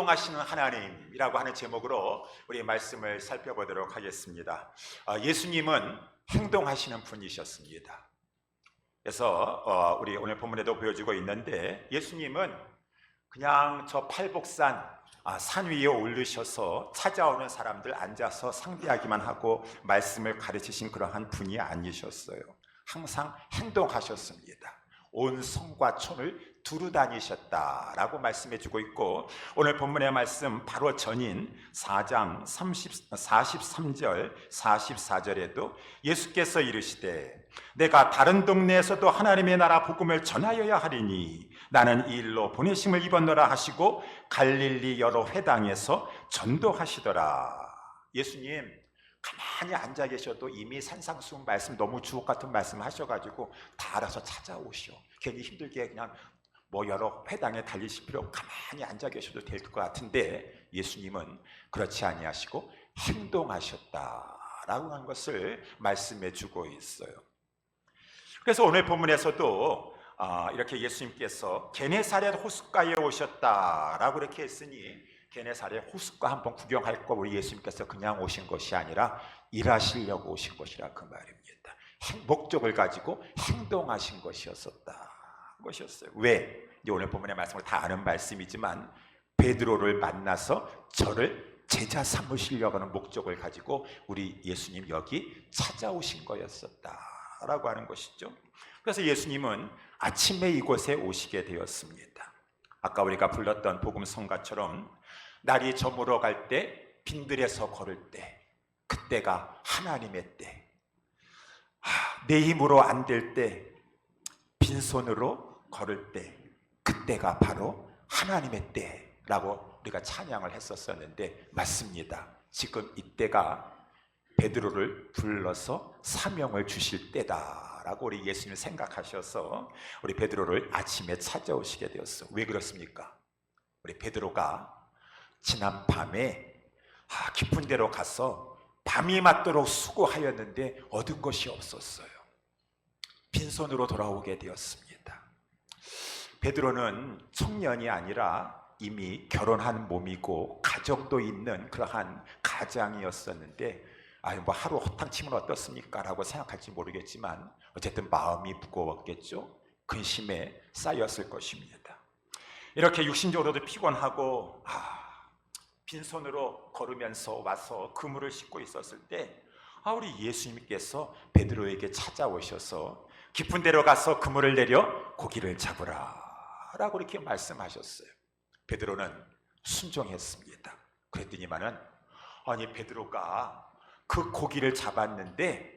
행동하시는 하나님이라고 하는 제목으로 우리 말씀을 살펴보도록 하겠습니다. 예수님은 행동하시는 분이셨습니다. 그래서 우리 오늘 본문에도 보여주고 있는데, 예수님은 그냥 저 팔복산 산 위에 올르셔서 찾아오는 사람들 앉아서 상대하기만 하고 말씀을 가르치신 그러한 분이 아니셨어요. 항상 행동하셨습니다. 온 성과 촌을 두루 다니셨다라고 말씀해 주고 있고, 오늘 본문의 말씀 바로 전인 4장 43절 44절에도 예수께서 이르시되 내가 다른 동네에서도 하나님의 나라 복음을 전하여야 하리니 나는 이 일로 보내심을 입었노라 하시고 갈릴리 여러 회당에서 전도하시더라. 예수님 가만히 앉아 계셔도 이미 산상수훈 말씀, 너무 주옥 같은 말씀 하셔가지고 다 알아서 찾아오시오. 괜히 힘들게 그냥 여러 회당에 달리실 필요, 가만히 앉아 계셔도 될 것 같은데 예수님은 그렇지 아니하시고 행동하셨다라고 하는 것을 말씀해 주고 있어요. 그래서 오늘 본문에서도 이렇게 예수님께서 게네사렛 호숫가에 오셨다라고 이렇게 했으니, 게네사렛 호숫가 한번 구경할 거 우리 예수님께서 그냥 오신 것이 아니라 일하시려고 오신 것이라 그 말입니다. 목적을 가지고 행동하신 것이었어요. 왜? 오늘 본문의 말씀을 다 아는 말씀이지만 베드로를 만나서 저를 제자 삼으시려고 하는 목적을 가지고 우리 예수님 여기 찾아오신 거였었다라고 하는 것이죠. 그래서 예수님은 아침에 이곳에 오시게 되었습니다. 아까 우리가 불렀던 복음 성가처럼 날이 저물어 갈 때, 빈들에서 걸을 때, 그때가 하나님의 때. 내 힘으로 안 될 때, 빈손으로 걸을 때, 그때가 바로 하나님의 때라고 우리가 찬양을 했었었는데, 맞습니다. 지금 이때가 베드로를 불러서 사명을 주실 때다라고 우리 예수님 생각하셔서 우리 베드로를 아침에 찾아오시게 되었어. 왜 그렇습니까? 우리 베드로가 지난 밤에 깊은 데로 가서 밤이 맞도록 수고하였는데 얻은 것이 없었어요. 빈손으로 돌아오게 되었습니다. 베드로는 청년이 아니라 이미 결혼한 몸이고 가정도 있는 그러한 가장이었었는데, 하루 허탕 치면 어떻습니까? 라고 생각할지 모르겠지만 어쨌든 마음이 무거웠겠죠. 근심에 쌓였을 것입니다. 이렇게 육신적으로도 피곤하고 빈손으로 걸으면서 와서 그물을 싣고 있었을 때 우리 예수님께서 베드로에게 찾아오셔서 깊은 데로 가서 그물을 내려 고기를 잡으라 라고 이렇게 말씀하셨어요. 베드로는 순종했습니다. 그랬더니만은 베드로가 그 고기를 잡았는데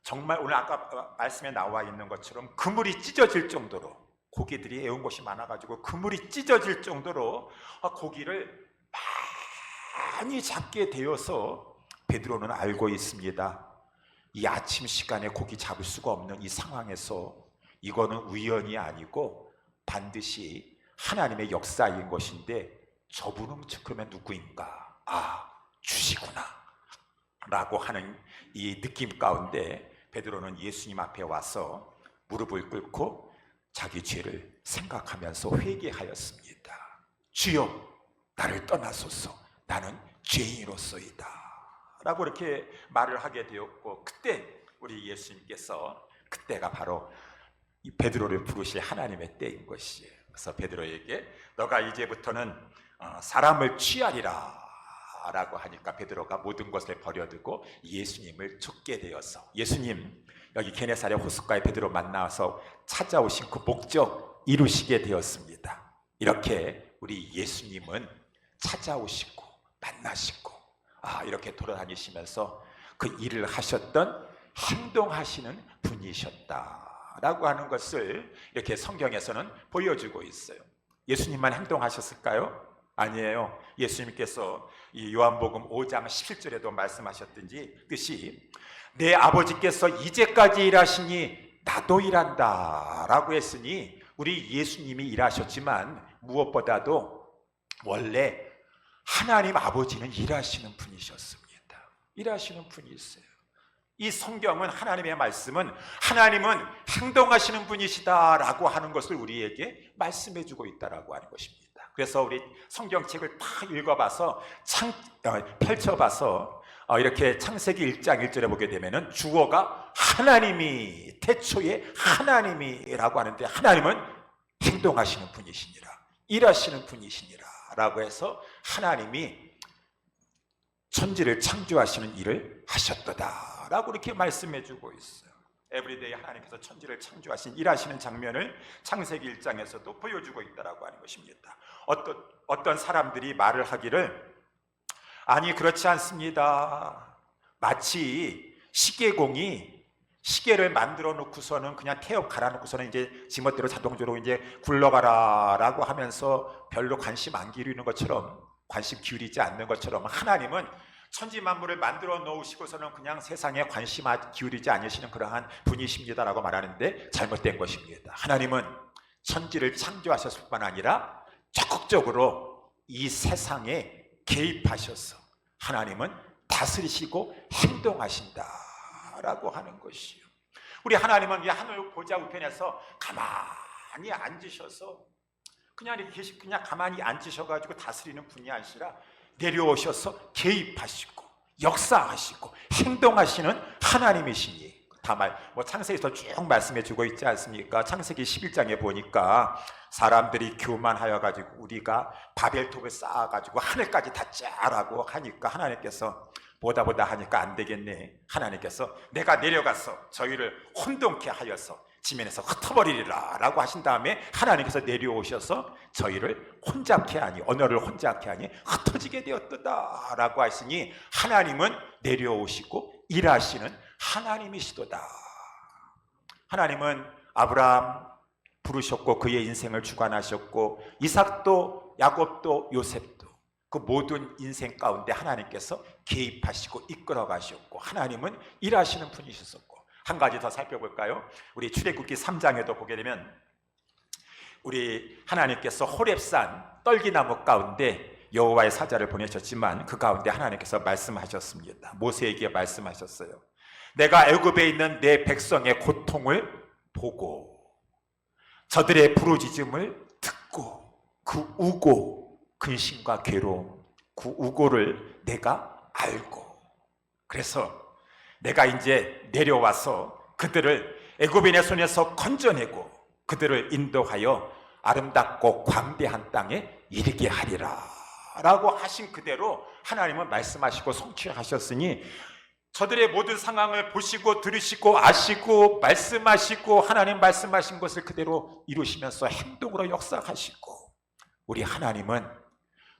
정말 오늘 아까 말씀에 나와 있는 것처럼 그물이 찢어질 정도로, 고기들이 애운 것이 많아가지고 그물이 찢어질 정도로 고기를 많이 잡게 되어서 베드로는 알고 있습니다. 이 아침 시간에 고기 잡을 수가 없는 이 상황에서 이거는 우연이 아니고 반드시 하나님의 역사인 것인데, 저분은 그러면 누구인가? 주시구나 라고 하는 이 느낌 가운데 베드로는 예수님 앞에 와서 무릎을 꿇고 자기 죄를 생각하면서 회개하였습니다. 주여, 나를 떠나소서, 나는 죄인으로서이다 라고 이렇게 말을 하게 되었고, 그때 우리 예수님께서, 그때가 바로 이 베드로를 부르실 하나님의 때인 것이에요. 그래서 베드로에게 너가 이제부터는 사람을 취하리라 라고 하니까 베드로가 모든 것을 버려두고 예수님을 쫓게 되어서, 예수님 여기 게네사렛 호숫가에 베드로 만나서 찾아오신 그 목적 이루시게 되었습니다. 이렇게 우리 예수님은 찾아오시고 만나시고 이렇게 돌아다니시면서 그 일을 하셨던, 행동하시는 분이셨다라고 하는 것을 이렇게 성경에서는 보여주고 있어요. 예수님만 행동하셨을까요? 아니에요. 예수님께서 이 요한복음 5장 17절에도 말씀하셨듯이 내 아버지께서 이제까지 일하시니 나도 일한다 라고 했으니, 우리 예수님이 일하셨지만 무엇보다도 원래 하나님 아버지는 일하시는 분이셨습니다. 일하시는 분이었어요. 이 성경은, 하나님의 말씀은 하나님은 행동하시는 분이시다라고 하는 것을 우리에게 말씀해 주고 있다라고 하는 것입니다. 그래서 우리 성경책을 다 읽어봐서 펼쳐봐서 이렇게 창세기 1장 1절에 보게 되면은 주어가 하나님이, 태초에 하나님이라고 하는데, 하나님은 행동하시는 분이시니라, 일하시는 분이시니라 라고 해서 하나님이 천지를 창조하시는 일을 하셨도다 라고 이렇게 말씀해 주고 있어요. 에브리데이 하나님께서 천지를 창조하신 일하시는 장면을 창세기 1장에서도 보여주고 있다라고 하는 것입니다. 어떤 사람들이 말을 하기를, 아니 그렇지 않습니다. 마치 시계공이 시계를 만들어 놓고서는 그냥 태엽 갈아 놓고서는 이제 지멋대로 자동적으로 이제 굴러가라라고 하면서 별로 관심 안 기울이는 것처럼, 관심 기울이지 않는 것처럼, 하나님은 천지 만물을 만들어 놓으시고서는 그냥 세상에 관심 기울이지 않으시는 그러한 분이십니다라고 말하는데 잘못된 것입니다. 하나님은 천지를 창조하셨을 뿐 아니라 적극적으로 이 세상에 개입하셔서 하나님은 다스리시고 행동하신다라고 하는 것이요. 우리 하나님은 이 하늘 보좌 우편에서 가만히 앉으셔서 그냥 이렇게 그냥 가만히 앉으셔가지고 다스리는 분이 아니라 내려오셔서 개입하시고 역사하시고 행동하시는 하나님이시니, 다만 창세기에서 쭉 말씀해 주고 있지 않습니까? 창세기 11장에 보니까 사람들이 교만하여 가지고 우리가 바벨탑을 쌓아 가지고 하늘까지 닿자라고 하니까 하나님께서 보다 하니까 안 되겠네. 하나님께서 내가 내려가서 저희를 혼돈케 하여서 지면에서 흩어버리리라 라고 하신 다음에 하나님께서 내려오셔서 저희를 혼잡케 하니, 언어를 혼잡케 하니 흩어지게 되었도다 라고 하시니, 하나님은 내려오시고 일하시는 하나님이시도다. 하나님은 아브라함 부르셨고 그의 인생을 주관하셨고, 이삭도 야곱도 요셉도 그 모든 인생 가운데 하나님께서 개입하시고 이끌어 가셨고, 하나님은 일하시는 분이셨었고, 한 가지 더 살펴볼까요? 우리 출애굽기 3장에도 보게 되면 우리 하나님께서 호렙산 떨기나무 가운데 여호와의 사자를 보내셨지만 그 가운데 하나님께서 말씀하셨습니다. 모세에게 말씀하셨어요. 내가 애굽에 있는 내 백성의 고통을 보고 저들의 부르짖음을 듣고 그 우고, 근심과 괴로움, 그 우고를 내가 알고, 그래서 내가 이제 내려와서 그들을 애굽인의 손에서 건져내고 그들을 인도하여 아름답고 광대한 땅에 이르게 하리라 라고 하신 그대로 하나님은 말씀하시고 성취하셨으니, 저들의 모든 상황을 보시고 들으시고 아시고 말씀하시고 하나님 말씀하신 것을 그대로 이루시면서 행동으로 역사하시고, 우리 하나님은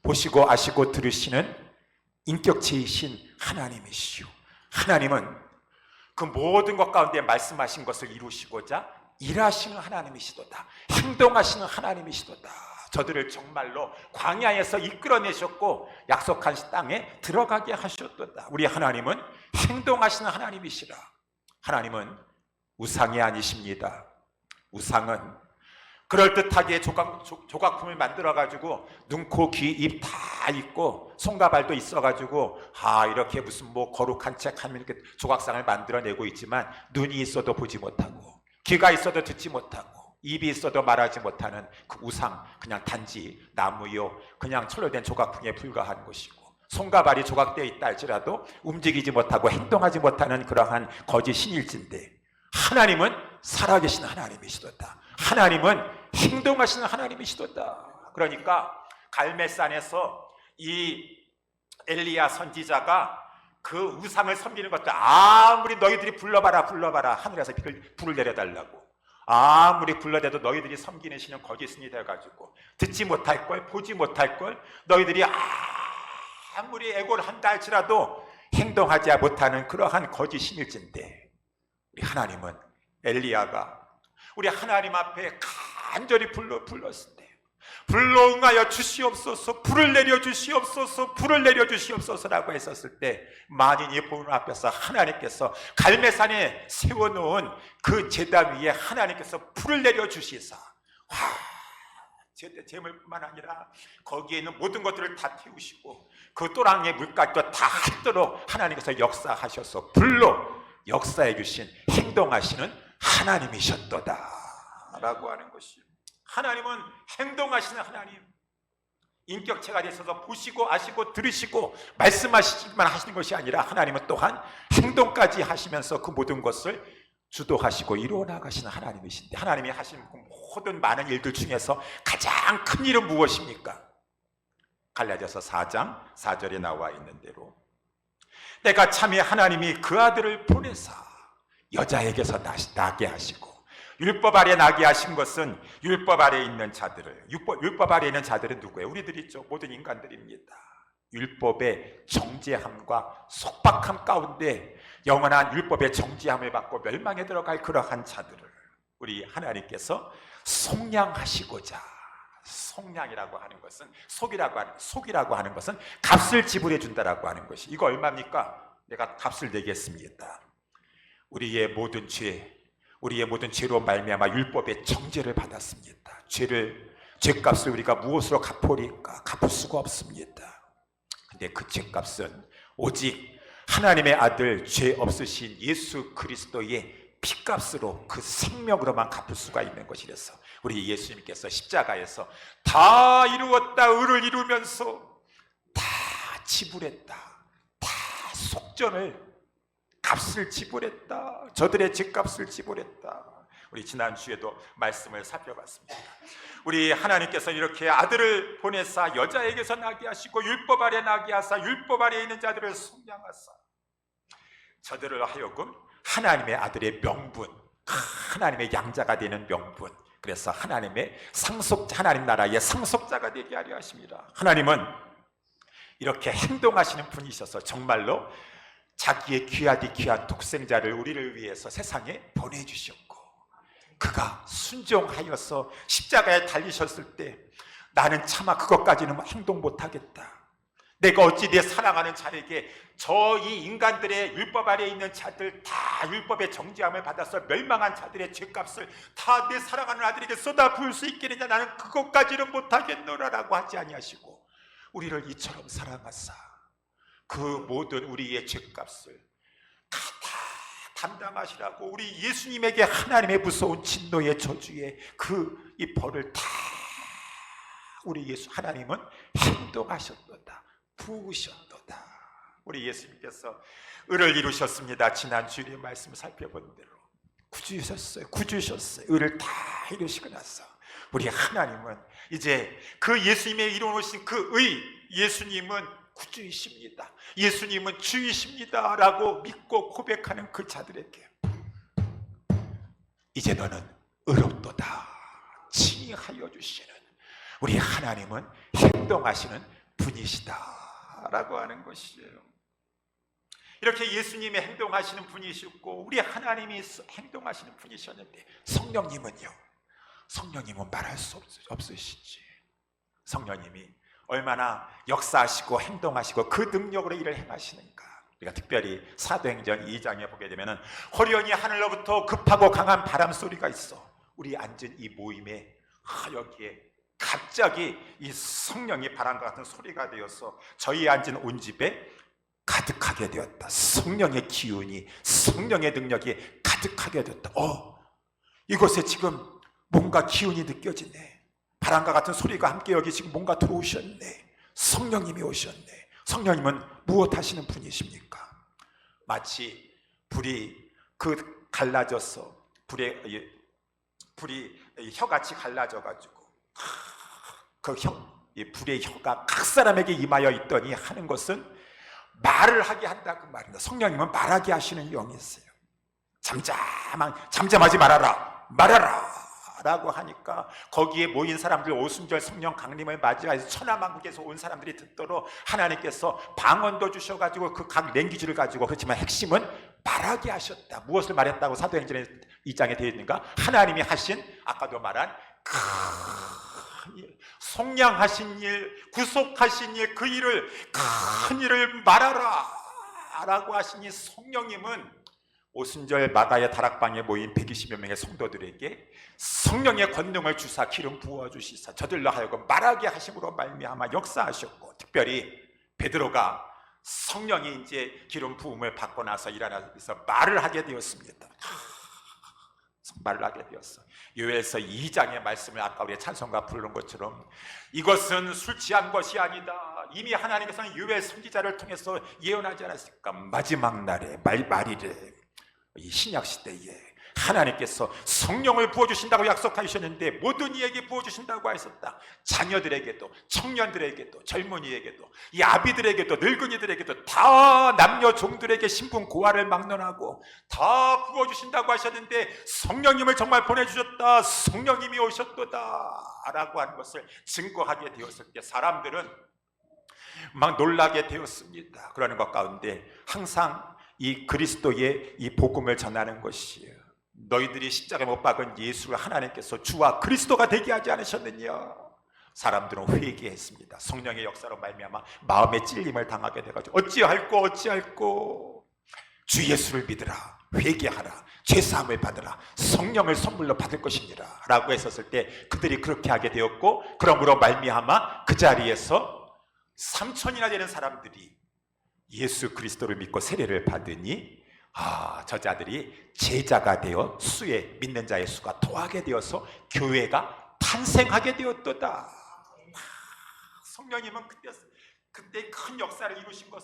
보시고 아시고 들으시는 인격체이신 하나님이시오. 하나님은 그 모든 것 가운데 말씀하신 것을 이루시고자 일하시는 하나님이시도다. 행동하시는 하나님이시도다. 저들을 정말로 광야에서 이끌어내셨고 약속한 땅에 들어가게 하셨도다. 우리 하나님은 행동하시는 하나님이시라. 하나님은 우상이 아니십니다. 우상은 그럴듯하게 조각품을 만들어가지고 눈, 코, 귀, 입 다 있고 손과 발도 있어가지고 이렇게 무슨 거룩한 책 하면 이렇게 조각상을 만들어내고 있지만, 눈이 있어도 보지 못하고 귀가 있어도 듣지 못하고 입이 있어도 말하지 못하는 그 우상, 그냥 단지 나무요 그냥 철로 된 조각품에 불과한 것이고, 손과 발이 조각되어 있다 할지라도 움직이지 못하고 행동하지 못하는 그러한 거짓 신일진데, 하나님은 살아계신 하나님이시도다. 하나님은 행동하시는 하나님이시도다. 그러니까 갈멜산에서 이 엘리야 선지자가 그 우상을 섬기는 것도, 아무리 너희들이 불러봐라 하늘에서 불을 내려달라고 아무리 불러대도 너희들이 섬기는 신은 거짓신이 되어가지고 듣지 못할 걸, 보지 못할 걸, 너희들이 아무리 애고를 한다 할지라도 행동하지 못하는 그러한 거짓신일진데, 우리 하나님은 엘리야가 우리 하나님 앞에 간절히 불렀을 때 불로 응하여 주시옵소서, 불을 내려 주시옵소서, 불을 내려 주시옵소서라고 했었을 때, 만인이 보는 앞에서 하나님께서 갈멜산에 세워놓은 그 제단 위에 하나님께서 불을 내려 주시사 재물뿐만 아니라 거기에 있는 모든 것들을 다 태우시고 그 또랑의 물가도 다 핥도록 하나님께서 역사하셔서 불로 역사해 주신, 행동하시는 하나님이셨도다 라고 하는 것이요. 하나님은 행동하시는 하나님, 인격체가 되셔서 보시고 아시고 들으시고 말씀하시기만 하시는 것이 아니라 하나님은 또한 행동까지 하시면서 그 모든 것을 주도하시고 이루어 나가시는 하나님이신데, 하나님이 하신 모든 많은 일들 중에서 가장 큰 일은 무엇입니까? 갈라디아서 4장 4절에 나와 있는 대로 내가 참히 하나님이 그 아들을 보내사 여자에게서 나게 하시고, 율법 아래 나게 하신 것은 율법 아래 있는 자들을, 율법 아래 있는 자들은 누구예요? 우리들이죠. 모든 인간들입니다. 율법의 정죄함과 속박함 가운데 영원한 율법의 정죄함을 받고 멸망에 들어갈 그러한 자들을 우리 하나님께서 속량하시고자, 속량이라고 하는 것은 속이라고 하는 것은 값을 지불해 준다라고 하는 것이, 이거 얼마입니까? 내가 값을 내겠습니다. 우리의 모든 죄로 말미암아 율법의 정죄를 받았습니다. 죄값을 우리가 무엇으로 갚으리까? 갚을 수가 없습니다. 근데 그 죄값은 오직 하나님의 아들, 죄 없으신 예수 그리스도의 피값으로, 그 생명으로만 갚을 수가 있는 것이라서 우리 예수님께서 십자가에서 다 이루었다, 의를 이루면서 다 지불했다, 다 속전을, 값을 지불했다, 저들의 죄값을 지불했다. 우리 지난주에도 말씀을 살펴봤습니다. 우리 하나님께서 이렇게 아들을 보내사 여자에게서 나게 하시고 율법 아래 나게 하사 율법 아래 있는 자들을 속량하사 저들을 하여금 하나님의 아들의 명분, 하나님의 양자가 되는 명분, 그래서 하나님의 상속자, 하나님 나라의 상속자가 되게 하려 하십니다. 하나님은 이렇게 행동하시는 분이셔서 정말로 자기의 귀하디 귀한 독생자를 우리를 위해서 세상에 보내주셨고, 그가 순종하여서 십자가에 달리셨을 때 나는 차마 그것까지는 행동 못하겠다, 내가 어찌 내 사랑하는 자에게 저 이 인간들의 율법 아래에 있는 자들 다 율법의 정죄함을 받아서 멸망한 자들의 죄값을 다 내 사랑하는 아들에게 쏟아 부을 수 있겠느냐, 나는 그것까지는 못하겠노라라고 하지 아니하시고 우리를 이처럼 사랑하사 그 모든 우리의 죄값을 다 담당하시라고 우리 예수님에게 하나님의 무서운 진노의 저주의 이 벌을 다 우리 예수 하나님은 행동하셨도다, 부으셨도다. 우리 예수님께서 의를 이루셨습니다. 지난 주일의 말씀을 살펴본 대로 구주셨어요. 의를 다 이루시고 나서 우리 하나님은 이제 그 예수님의 이루어놓으신 그 의, 예수님은 구주이십니다, 예수님은 주이십니다 라고 믿고 고백하는 그 자들에게 이제 너는 의롭도다 칭의하여 주시는 우리 하나님은 행동하시는 분이시다 라고 하는 것이에요. 이렇게 예수님이 행동하시는 분이셨고 우리 하나님이 행동하시는 분이셨는데, 성령님은 말할 수 없으시지. 성령님이 얼마나 역사하시고 행동하시고 그 능력으로 일을 행하시는가. 우리가 특별히 사도행전 2장에 보게 되면 호련히 하늘로부터 급하고 강한 바람 소리가 있어 우리 앉은 이 모임에 여기에 갑자기 이 성령이 바람과 같은 소리가 되어서 저희 앉은 온 집에 가득하게 되었다. 성령의 기운이, 성령의 능력이 가득하게 되었다. 이곳에 지금 뭔가 기운이 느껴지네. 바람과 같은 소리가 함께 여기 지금 뭔가 들어오셨네. 성령님이 오셨네. 성령님은 무엇 하시는 분이십니까? 마치 불이 갈라져서 불이 혀같이 갈라져가지고 이 불의 혀가 각 사람에게 임하여 있더니 하는 것은 말을 하게 한다 그 말입니다. 성령님은 말하게 하시는 영이 있어요. 잠잠하지 말아라 라고 하니까 거기에 모인 사람들 오순절 성령 강림을 맞이해서 천하만국에서 온 사람들이 듣도록 하나님께서 방언도 주셔가지고 그 각 랭귀지를 가지고, 그렇지만 핵심은 말하게 하셨다. 무엇을 말했다고 사도행전 2장에 되어 있는가? 하나님이 하신 아까도 말한 큰 일, 속량하신 일, 구속하신 일, 그 일을, 큰 일을 말하라 라고 하시니 성령님은 오순절 마가의 다락방에 모인 120여 명의 성도들에게 성령의 권능을 주사 기름 부어주시사 저들로 하여금 말하게 하심으로 말미암아 역사하셨고, 특별히 베드로가 성령이 이제 기름 부음을 받고 나서 일어나서 말을 하게 되었습니다. 말을 하게 되었어. 요엘서 2장의 말씀을 아까 우리 찬송가 부르는 것처럼 이것은 술 취한 것이 아니다. 이미 하나님께서는 요엘 선지자를 통해서 예언하지 않았을까? 마지막 날에 말이래. 이 신약 시대에 하나님께서 성령을 부어주신다고 약속하셨는데 모든 이에게 부어주신다고 하셨다. 자녀들에게도, 청년들에게도, 젊은이에게도, 이 아비들에게도, 늙은이들에게도, 다 남녀 종들에게 신분 고하를 막론하고 다 부어주신다고 하셨는데 성령님을 정말 보내주셨다. 성령님이 오셨도다 라고 하는 것을 증거하게 되었을 때 사람들은 막 놀라게 되었습니다. 그러는 것 가운데 항상 이 그리스도의 이 복음을 전하는 것이에요. 너희들이 십자가에 못 박은 예수를 하나님께서 주와 그리스도가 되게 하지 않으셨느냐? 사람들은 회개했습니다. 성령의 역사로 말미암아 마음의 찔림을 당하게 돼가지고 어찌할꼬 주 예수를 믿으라, 회개하라, 죄사함을 받으라, 성령을 선물로 받을 것이니라 라고 했었을 때 그들이 그렇게 하게 되었고, 그러므로 말미암아 그 자리에서 3,000이나 되는 사람들이 예수 그리스도를 믿고 세례를 받으니 저자들이 제자가 되어 수의 믿는 자의 수가 더하게 되어서 교회가 탄생하게 되었도다. 성령님은 그때 큰 역사를 이루신 것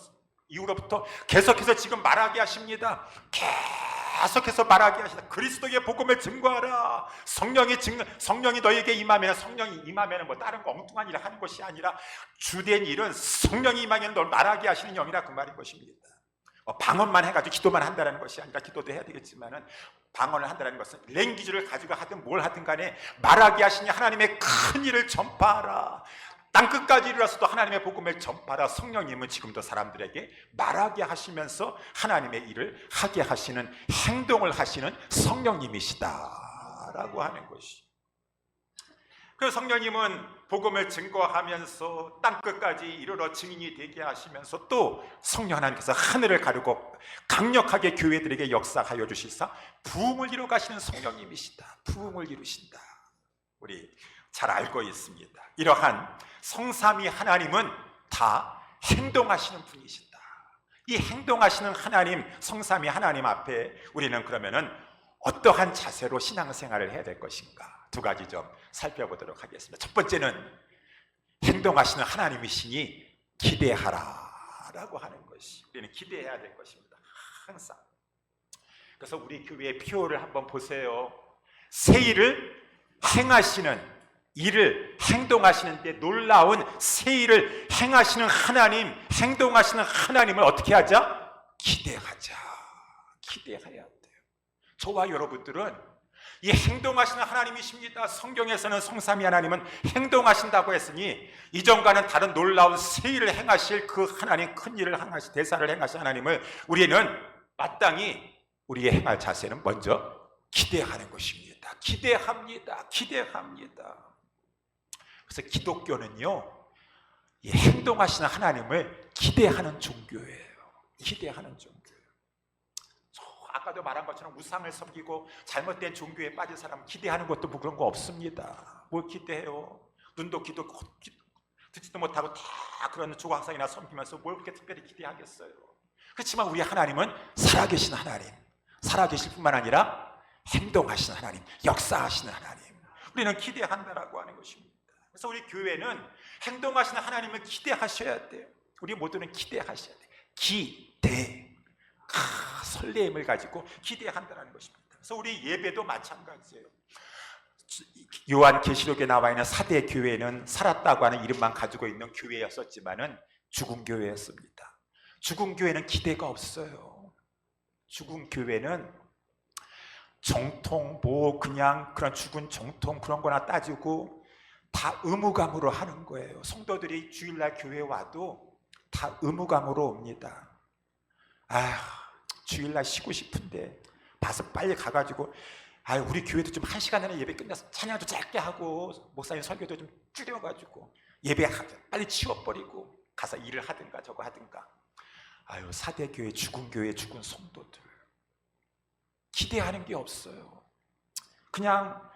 이후로부터 계속해서 지금 말하게 하십니다. 계속해서 말하게 하시다. 그리스도의 복음을 증거하라. 성령이 너에게 임하면, 성령이 임하면 뭐 다른 거 엉뚱한 일을 하는 것이 아니라 주된 일은 성령이 임하면 널 말하게 하시는 영이라 그 말인 것입니다. 방언만 해가지고 기도만 한다는 것이 아니라, 기도도 해야 되겠지만은 방언을 한다는 것은 랭귀지를 가지고 하든 뭘 하든 간에 말하게 하시니 하나님의 큰 일을 전파하라. 땅끝까지 이르러서도 하나님의 복음을 전파하라. 성령님은 지금도 사람들에게 말하게 하시면서 하나님의 일을 하게 하시는, 행동을 하시는 성령님이시다 라고 하는 것이. 그 성령님은 복음을 증거하면서 땅끝까지 이르러 증인이 되게 하시면서 또 성령 하나님께서 하늘을 가르고 강력하게 교회들에게 역사하여 주시사 부흥을 이루어 가시는 성령님이시다. 부흥을 이루신다. 우리 잘 알고 있습니다. 이러한 성삼위 하나님은 다 행동하시는 분이시다. 이 행동하시는 하나님, 성삼위 하나님 앞에 우리는 그러면은 어떠한 자세로 신앙생활을 해야 될 것인가? 두 가지 좀 살펴보도록 하겠습니다. 첫 번째는 행동하시는 하나님이시니 기대하라 라고 하는 것이, 우리는 기대해야 될 것입니다. 항상. 그래서 우리 교회의 표를 한번 보세요. 새 일을 행하시는, 일을 행동하시는데 놀라운 새 일을 행하시는 하나님, 행동하시는 하나님을 어떻게 하자? 기대하자. 기대해야 돼요. 저와 여러분들은 이 행동하시는 하나님이십니다. 성경에서는 성삼위 하나님은 행동하신다고 했으니 이전과는 다른 놀라운 새 일을 행하실 그 하나님, 큰 일을 행하실, 대사를 행하실 하나님을 우리는 마땅히 우리의 행할 자세는 먼저 기대하는 것입니다. 기대합니다. 그래서 기독교는요, 이 행동하시는 하나님을 기대하는 종교예요. 기대하는 종교. 아까도 말한 것처럼 우상을 섬기고 잘못된 종교에 빠진 사람은 기대하는 것도 뭐 그런 거 없습니다. 뭘 기대해요? 눈도 귀도 듣지도 못하고 다 그런 조각상이나 섬기면서 뭘 그렇게 특별히 기대하겠어요? 그렇지만 우리 하나님은 살아계신 하나님, 살아계실 뿐만 아니라 행동하시는 하나님, 역사하시는 하나님, 우리는 기대한다라고 하는 것입니다. 그래서 우리 교회는 행동하시는 하나님을 기대하셔야 돼요. 우리 모두는 기대하셔야 돼요. 기대, 설레임을 가지고 기대한다는 것입니다. 그래서 우리 예배도 마찬가지예요. 요한계시록에 나와 있는 사대 교회는 살았다고 하는 이름만 가지고 있는 교회였었지만은 죽은 교회였습니다. 죽은 교회는 기대가 없어요. 죽은 교회는 정통, 그냥 그런 죽은 정통 그런 거나 따지고 다 의무감으로 하는 거예요. 성도들이 주일날 교회 와도 다 의무감으로 옵니다. 주일날 쉬고 싶은데 봐서 빨리 가가지고 우리 교회도 좀 1시간 안에 예배 끝나서 찬양도 짧게 하고 목사님 설교도 좀 줄여가지고 예배 빨리 치워버리고 가서 일을 하든가 저거 하든가. 사대교회, 죽은 교회, 죽은 성도들 기대하는 게 없어요. 그냥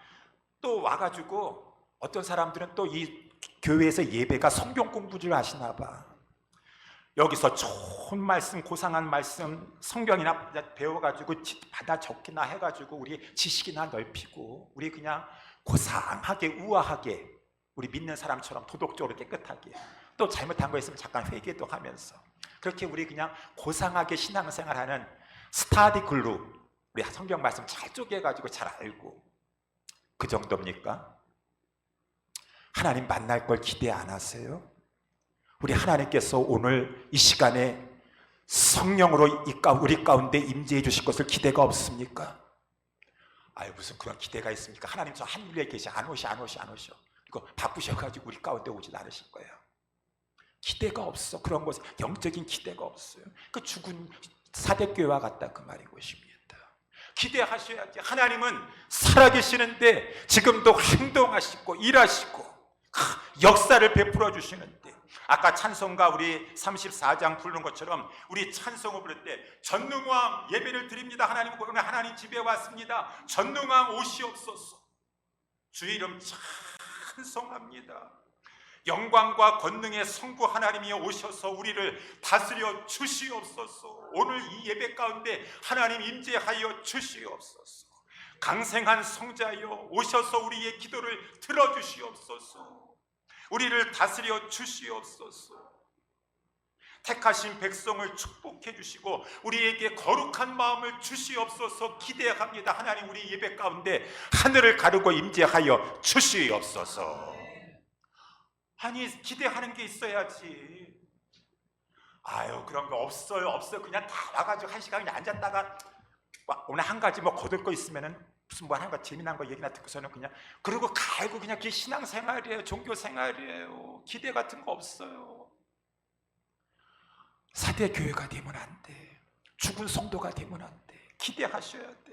또 와가지고 어떤 사람들은 또 이 교회에서 예배가 성경 공부를 하시나 봐. 여기서 좋은 말씀, 고상한 말씀 성경이나 배워가지고 받아 적기나 해가지고 우리 지식이나 넓히고 우리 그냥 고상하게 우아하게 우리 믿는 사람처럼 도덕적으로 깨끗하게 또 잘못한 거 있으면 잠깐 회개도 하면서 그렇게 우리 그냥 고상하게 신앙생활하는 스타디 글루 우리 성경 말씀 잘 쪼개가지고 잘 알고 그 정도입니까? 하나님 만날 걸 기대 안 하세요? 우리 하나님께서 오늘 이 시간에 성령으로 우리 가운데 임재해 주실 것을 기대가 없습니까? 아유 무슨 그런 기대가 있습니까? 하나님 저 하늘에 계시 안 오셔 이거 바쁘셔가지고 우리 가운데 오지 않으실 거예요. 기대가 없어. 그런 것에 영적인 기대가 없어요. 그 죽은 사대교회와 같다 그 말인 것입니다. 기대하셔야지. 하나님은 살아계시는데 지금도 행동하시고 일하시고 역사를 베풀어 주시는데 아까 찬송가 우리 34장 부르는 것처럼 우리 찬송을 부를 때 전능왕 예배를 드립니다. 하나님 오늘 하나님 집에 왔습니다. 전능왕 오시옵소서. 주의 이름 찬송합니다. 영광과 권능의 성부 하나님이 오셔서 우리를 다스려 주시옵소서. 오늘 이 예배 가운데 하나님 임재하여 주시옵소서. 강생한 성자여 오셔서 우리의 기도를 들어주시옵소서. 우리를 다스려 주시옵소서. 택하신 백성을 축복해 주시고 우리에게 거룩한 마음을 주시옵소서. 기대합니다. 하나님 우리 예배 가운데 하늘을 가르고 임재하여 주시옵소서. 아니 기대하는 게 있어야지. 아유 그런 거 없어요. 그냥 다 와가지고 한 시간 그냥 앉았다가 오늘 한 가지 뭐 거둘 거 있으면은 무슨 뭐 한 거 재미난 거 얘기나 듣고서는 그냥 그러고 갈고 그냥 그게 신앙생활이에요. 종교생활이에요. 기대 같은 거 없어요. 사대교회가 되면 안 돼. 죽은 성도가 되면 안 돼. 기대하셔야 돼.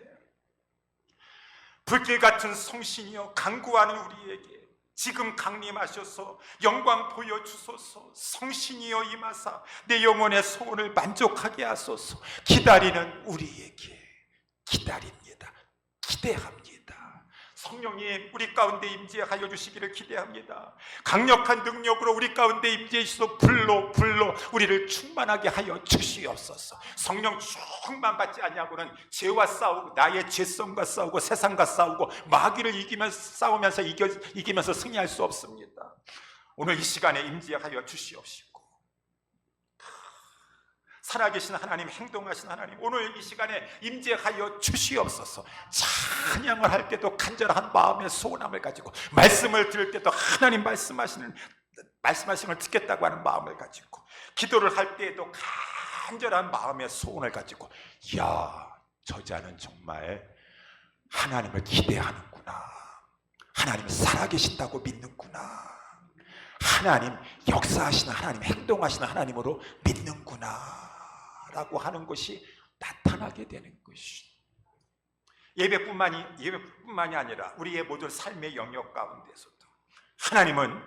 불길 같은 성신이여 간구하는 우리에게 지금 강림하셔서 영광 보여주소서. 성신이여 임하사 내 영혼의 소원을 만족하게 하소서. 기다리는 우리에게 기다립니다. 기대합니다. 성령님 우리 가운데 임재하여 주시기를 기대합니다. 강력한 능력으로 우리 가운데 임재하셔서 불로 우리를 충만하게 하여 주시옵소서. 성령 충만 받지 않냐고는 죄와 싸우고 나의 죄성과 싸우고 세상과 싸우고 마귀를 싸우면서 이기면서 승리할 수 없습니다. 오늘 이 시간에 임재하여 주시옵시고 살아계신 하나님, 행동하신 하나님, 오늘 이 시간에 임재하여 주시옵소서. 찬양을 할 때도 간절한 마음의 소원함을 가지고 말씀을 들을 때도 하나님 말씀하시는 걸 듣겠다고 하는 마음을 가지고 기도를 할 때에도 간절한 마음의 소원을 가지고 야, 저자는 정말 하나님을 기대하는구나. 하나님 살아계신다고 믿는구나. 하나님 역사하시는 하나님, 행동하시는 하나님으로 믿는구나 라고 하는 것이 나타나게 되는 것이 예배뿐만이 아니라 우리의 모든 삶의 영역 가운데서도 하나님은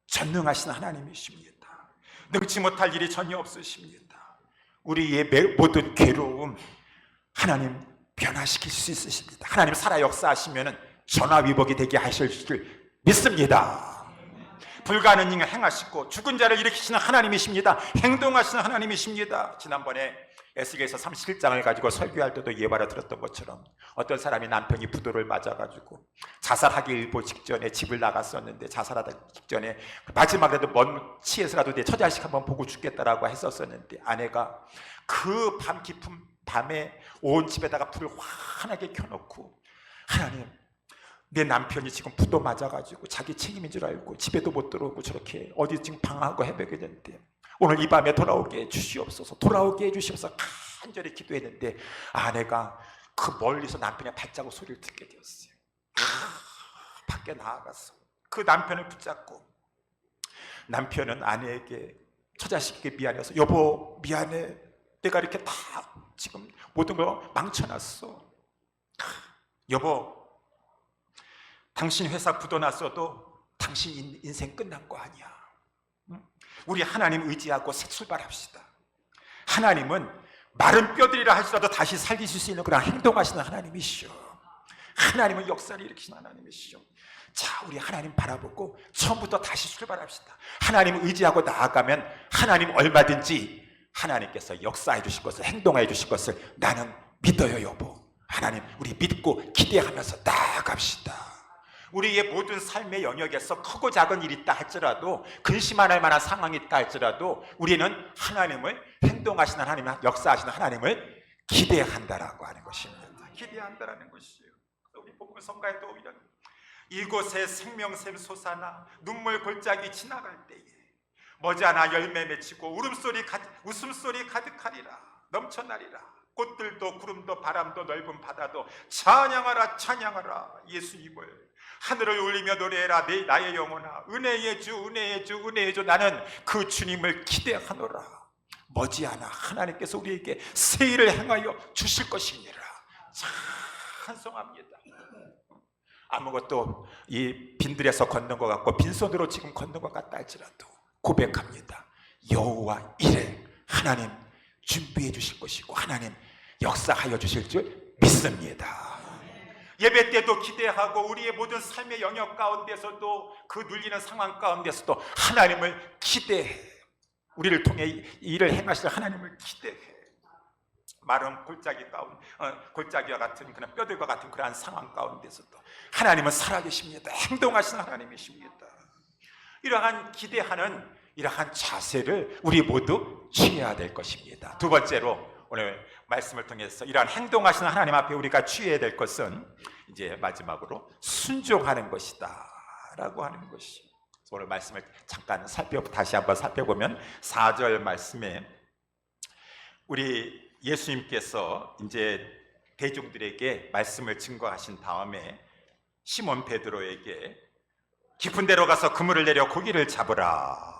전능하신 하나님이십니다. 능치 못할 일이 전혀 없으십니다. 우리의 모든 괴로움 하나님 변화시킬 수 있으십니다. 하나님 살아 역사하시면 전화위복이 되게 하실 줄 믿습니다. 불가능을 행하시고 죽은 자를 일으키시는 하나님이십니다. 행동하시는 하나님이십니다. 지난번에 에스겔서 37장을 가지고 설교할 때도 예화를 들었던 것처럼 어떤 사람이 남편이 부도를 맞아가지고 자살하기 일보 직전에 집을 나갔었는데 자살하기 직전에 마지막에도 먼 치에서라도 내 처자식 한번 보고 죽겠다라고 했었었는데 아내가 그 밤 깊은 밤에 온 집에다가 불을 환하게 켜놓고 하나님 내 남편이 지금 부도 맞아가지고 자기 책임인 줄 알고 집에도 못 들어오고 저렇게 어디 지금 방황하고 헤매게 되는데 오늘 이 밤에 돌아오게 해주시옵소서. 돌아오게 해주시옵소서 간절히 기도했는데 아내가 그 멀리서 남편의 발자국 소리를 듣게 되었어요. 밖에 나아가서 그 남편을 붙잡고 남편은 아내에게 처자식에게 미안해서 여보 미안해. 내가 이렇게 다 지금 모든 걸 망쳐놨어. 여보 당신 회사 부도 났어도 당신 인생 끝난 거 아니야. 우리 하나님 의지하고 새 출발합시다. 하나님은 마른 뼈들이라 할지라도 다시 살리실 수 있는 그런 행동하시는 하나님이시죠. 하나님은 역사를 일으키시는 하나님이시죠. 자, 우리 하나님 바라보고 처음부터 다시 출발합시다. 하나님을 의지하고 나아가면 하나님 얼마든지 하나님께서 역사해 주실 것을, 행동해 주실 것을 나는 믿어요, 여보. 하나님, 우리 믿고 기대하면서 나아갑시다. 우리의 모든 삶의 영역에서 크고 작은 일이 있다 할지라도, 근심할 만한 상황이 있다 할지라도 우리는 하나님을, 행동하시는 하나님, 역사하시는 하나님을 기대한다라고 하는 것입니다. 기대한다라는 것이에요. 우리 복음 성가에도 이런, 이곳에 생명샘 솟아나 눈물 골짜기 지나갈 때에 머지않아 열매 맺히고 웃음소리 가득하리라. 넘쳐나리라. 꽃들도 구름도 바람도 넓은 바다도 찬양하라 찬양하라 예수님을. 하늘을 울리며 노래해라 나의 영혼아. 은혜의 주 은혜의 주 은혜의 주. 나는 그 주님을 기대하노라. 머지않아 하나님께서 우리에게 새 일을 행하여 주실 것이니라. 찬송합니다. 아무것도 이 빈들에서 걷는 것 같고 빈손으로 지금 걷는 것 같다 할지라도 고백합니다. 여호와 이래 하나님 준비해 주실 것이고 하나님 역사하여 주실 줄 믿습니다. 예배 때도 기대하고 우리의 모든 삶의 영역 가운데서도, 그 눌리는 상황 가운데서도 하나님을 기대해. 우리를 통해 일을 행하실 하나님을 기대해. 마른 골짜기와 같은 그런 뼈들과 같은 그러한 상황 가운데서도 하나님은 살아계십니다. 행동하시는 하나님이십니다. 이러한 기대하는 이러한 자세를 우리 모두 취해야 될 것입니다. 두 번째로 오늘 말씀을 통해서 이러한 행동하시는 하나님 앞에 우리가 취해야 될 것은 이제 마지막으로 순종하는 것이다 라고 하는 것이. 오늘 말씀을 잠깐 다시 한번 살펴보면 4절 말씀에 우리 예수님께서 이제 대중들에게 말씀을 증거하신 다음에 시몬 베드로에게 깊은 데로 가서 그물을 내려 고기를 잡으라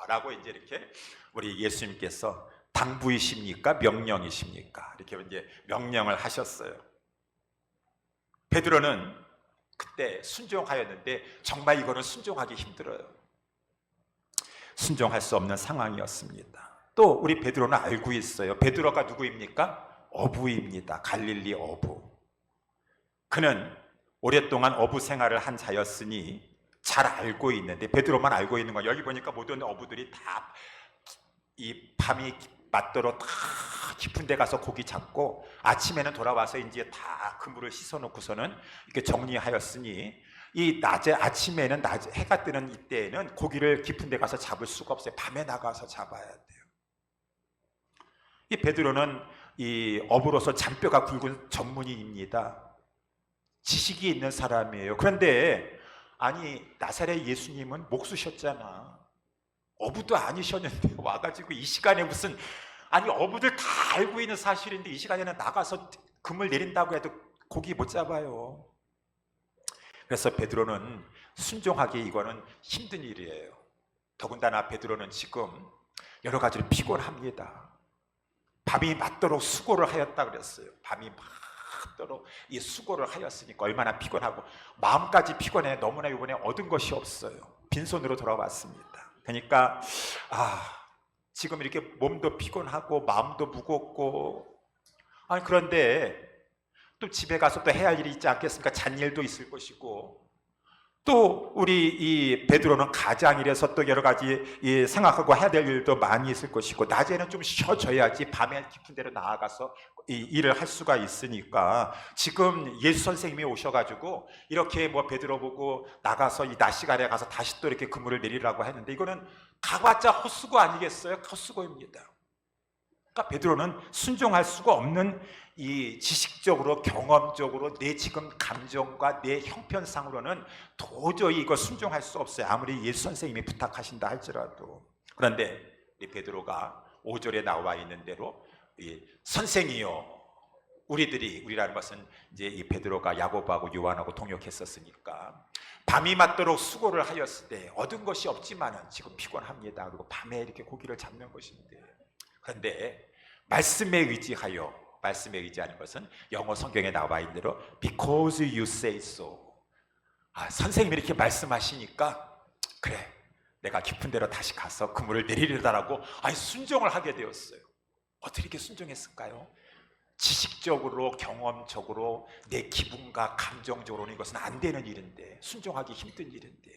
라고 이제 이렇게 우리 예수님께서 당부이십니까? 명령이십니까? 이렇게 이제 명령을 하셨어요. 베드로는 그때 순종하였는데 정말 이거는 순종하기 힘들어요. 순종할 수 없는 상황이었습니다. 또 우리 베드로는 알고 있어요. 베드로가 누구입니까? 어부입니다. 갈릴리 어부. 그는 오랫동안 어부 생활을 한 자였으니 잘 알고 있는데, 베드로만 알고 있는 거, 여기 보니까 모든 어부들이 다 이 밤이 맞도록 다 깊은 데 가서 고기 잡고 아침에는 돌아와서 이제 다 그물을 씻어놓고서는 이렇게 정리하였으니 이 아침에는 해가 뜨는 이때에는 고기를 깊은 데 가서 잡을 수가 없어요. 밤에 나가서 잡아야 돼요. 이 베드로는 이 어부로서 잔뼈가 굵은 전문인입니다. 지식이 있는 사람이에요. 그런데 아니, 나사렛 예수님은 목수셨잖아. 어부도 아니셨는데 와가지고 이 시간에 무슨, 아니 어부들 다 알고 있는 사실인데 이 시간에는 나가서 그물 내린다고 해도 고기 못 잡아요. 그래서 베드로는 순종하기 이거는 힘든 일이에요. 더군다나 베드로는 지금 여러 가지로 피곤합니다. 밤이 맞도록 수고를 하였다 그랬어요. 밤이 맞도록 이 수고를 하였으니까 얼마나 피곤하고, 마음까지 피곤해. 너무나 이번에 얻은 것이 없어요. 빈손으로 돌아왔습니다. 그러니까 지금 이렇게 몸도 피곤하고 마음도 무겁고, 그런데 또 집에 가서 또 해야 할 일이 있지 않겠습니까? 잔일도 있을 것이고, 또 우리 이 베드로는 가장이라서 또 여러 가지 생각하고 해야 될 일도 많이 있을 것이고, 낮에는 좀 쉬어줘야지 밤에 깊은 데로 나아가서 이 일을 할 수가 있으니까, 지금 예수 선생님이 오셔가지고 이렇게 뭐 베드로 보고 나가서 이 낮 시간에 가서 다시 또 이렇게 그물을 내리라고 했는데, 이거는 가봤자 헛수고 아니겠어요? 헛수고입니다. 그러니까 베드로는 순종할 수가 없는, 이 지식적으로 경험적으로 내 지금 감정과 내 형편상으로는 도저히 이거 순종할 수 없어요. 아무리 예수 선생님이 부탁하신다 할지라도. 그런데 이 베드로가 5절에 나와 있는 대로 선생이요, 우리라는 것은 이제 이 베드로가 야고보하고 요한하고 동역했었으니까 밤이 맞도록 수고를 하였을 때 얻은 것이 없지만은 지금 피곤합니다. 그리고 밤에 이렇게 고기를 잡는 것인데, 그런데 말씀에 의지하는 것은 영어 성경에 나와 있는 대로 because you say so. 선생님이 이렇게 말씀하시니까 그래, 내가 깊은 데로 다시 가서 그물을 내리려다라고 순종을 하게 되었어요. 어떻게 이렇게 순종했을까요? 지식적으로, 경험적으로, 내 기분과 감정적으로는 이것은 안 되는 일인데, 순종하기 힘든 일인데,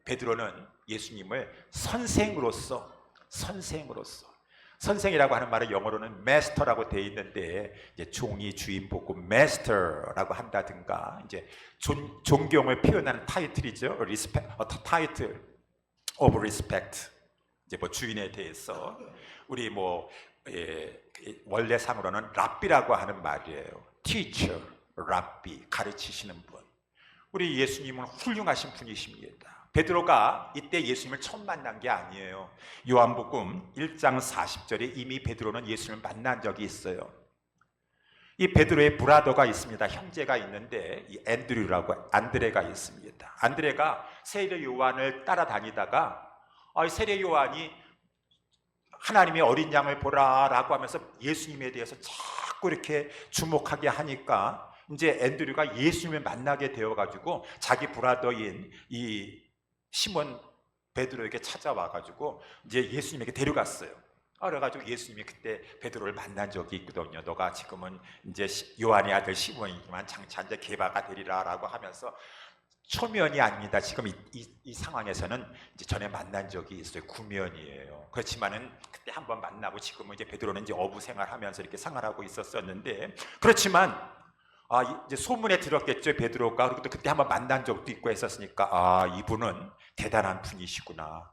베드로는 예수님을 선생으로서 선생으로서. 선생이라고 하는 말은 영어로는 master라고 되어 있는데, 이제 종이 주인 보고 master라고 한다든가, 이제 존경을 표현하는 타이틀이죠. title of respect. 이제 뭐 주인에 대해서 우리 원래상으로는 랍비라고 하는 말이에요. teacher, 랍비, 가르치시는 분. 우리 예수님은 훌륭하신 분이십니다. 베드로가 이때 예수님을 처음 만난 게 아니에요. 요한복음 1장 40절에 이미 베드로는 예수님을 만난 적이 있어요. 이 베드로의 브라더가 있습니다. 형제가 있는데 이 안드레가 있습니다. 안드레가 세례 요한을 따라다니다가 세례 요한이 하나님의 어린 양을 보라라고 하면서 예수님에 대해서 자꾸 이렇게 주목하게 하니까 이제 앤드류가 예수님을 만나게 되어가지고 자기 브라더인 이 시몬 베드로에게 찾아와가지고 이제 예수님에게 데려갔어요. 그래가지고 예수님이 그때 베드로를 만난 적이 있거든요. 너가 지금은 이제 요한의 아들 시몬이지만 장차 이제 게바가 되리라라고 하면서 초면이 아닙니다. 지금 이 상황에서는 이제 전에 만난 적이 있어요. 구면이에요. 그렇지만은 그때 한번 만나고 지금은 이제 베드로는 이제 어부 생활하면서 이렇게 생활하고 있었었는데, 그렇지만 이제 소문에 들었겠죠. 베드로가. 그리고 또 그때 한번 만난 적도 있고 했었으니까 이분은 대단한 분이시구나,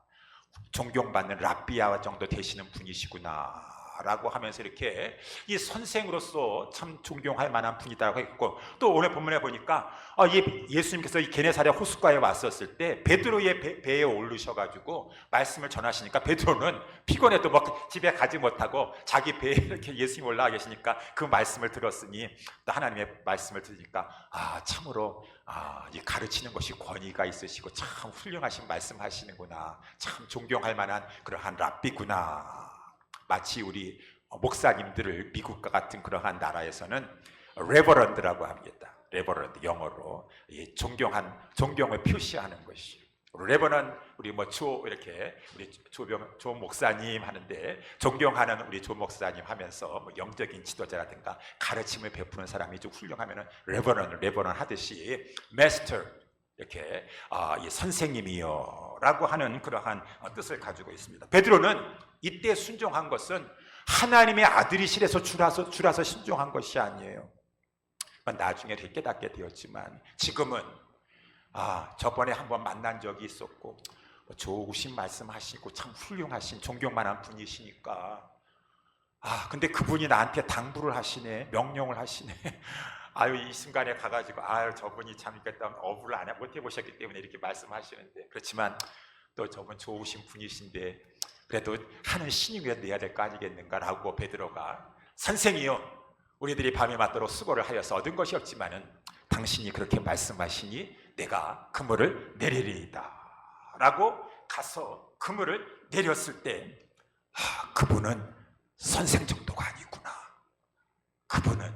존경받는 랍비야 정도 되시는 분이시구나 라고 하면서 이렇게 이 선생으로서 참 존경할 만한 분이다라고 했고, 또 오늘 본문에 보니까 예수님께서 이 게네사렛 호숫가에 왔었을 때 베드로의 배에 오르셔가지고 말씀을 전하시니까 베드로는 피곤해도 집에 가지 못하고 자기 배에 이렇게 예수님 올라와 계시니까 그 말씀을 들었으니, 또 하나님의 말씀을 들으니까 참으로 이 가르치는 것이 권위가 있으시고 참 훌륭하신 말씀하시는구나, 참 존경할 만한 그러한 랍비구나. 마치 우리 목사님들을 미국과 같은 그러한 나라에서는 레버런드라고 합니다. 레버런드, 영어로 존경을 표시하는 것이. 레버넌 우리 이렇게 우리 조 목사님 하는데, 존경하는 우리 조 목사님 하면서 영적인 지도자라든가 가르침을 베푸는 사람이 좀 훌륭하면은 레버넌 하듯이 마스터, 이렇게 선생님이요라고 하는 그러한 뜻을 가지고 있습니다. 베드로는 이때 순종한 것은 하나님의 아들이시래서 주라서 순종한 것이 아니에요. 나중에 깨닫게 되었지만, 지금은 저번에 한번 만난 적이 있었고 좋으신 말씀하시고 참 훌륭하신 존경만한 분이시니까 근데 그분이 나한테 당부를 하시네, 명령을 하시네. 이 순간에 가가지고 저분이 참 이렇게 어부를 못 해보셨기 때문에 이렇게 말씀하시는데, 그렇지만 또 저분 좋으신 분이신데 그래도 하는 신임이라도 내야 될 거 아니겠는가라고 베드로가, 선생이요, 우리들이 밤에 맞도록 수고를 하여서 얻은 것이 없지만은 당신이 그렇게 말씀하시니 내가 그물을 내리리이다 라고 가서 그물을 내렸을 때 그분은 선생 정도가 아니구나, 그분은